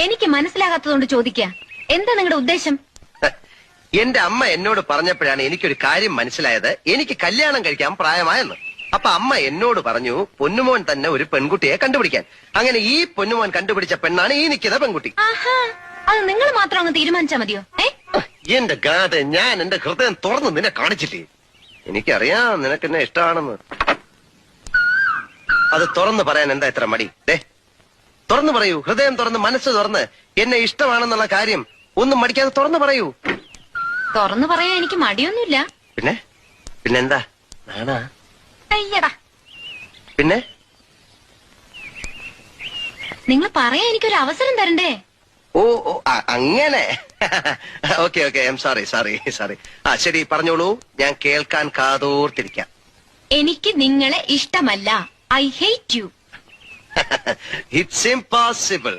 എനിക്ക് മനസ്സിലാകാത്തതുകൊണ്ട് ചോദിക്കുക, എന്താ നിങ്ങളുടെ ഉദ്ദേശം? എന്റെ അമ്മ എന്നോട് പറഞ്ഞപ്പോഴാണ് എനിക്കൊരു കാര്യം മനസ്സിലായത്. എനിക്ക് കല്യാണം കഴിക്കാൻ പ്രായമായെന്ന്. അപ്പൊ അമ്മ എന്നോട് പറഞ്ഞു പൊന്നുമോൻ തന്നെ ഒരു പെൺകുട്ടിയെ കണ്ടുപിടിക്കാൻ. അങ്ങനെ ഈ പൊന്നുമോൻ കണ്ടുപിടിച്ച പെണ്ണാണ് ഈ നിൽക്കുന്ന പെൺകുട്ടി. ആഹാ, അത് നിങ്ങൾ മാത്രം അങ്ങ് തീരുമാനിച്ചാ മതിയോ? എന്റെ ഗാഥ, ഞാൻ എന്റെ ഹൃദയം തുറന്ന് നിന്നെ കാണിച്ചില്ലേ? എനിക്കറിയാം നിനക്ക് എന്നെ ഇഷ്ടമാണെന്ന്. അത് തുറന്ന് പറയാൻ എന്താ ഇത്ര മടി? തുറന്നു പറയൂ, ഹൃദയം തുറന്ന് മനസ്സ് തുറന്ന് എന്നെ ഇഷ്ടമാണെന്നുള്ള കാര്യം ഒന്നും മടിക്കാതെ തുറന്നു പറയൂ. തുറന്നു പറയാൻ എനിക്ക് മടിയൊന്നുമില്ല. പിന്നെന്താ നാണാ? അയ്യടാ, പിന്നെ നിങ്ങൾ പറയാൻ എനിക്കൊരു അവസരം തരണ്ടേ? ഓ അങ്ങനെ. Okay okay, I am sorry sorry sorry. ശരി, പറഞ്ഞോളൂ, ഞാൻ കേൾക്കാൻ കാതോർത്തിരിക്കാം. എനിക്ക് നിങ്ങളെ ഇഷ്ടമല്ല. I hate you. It's impossible.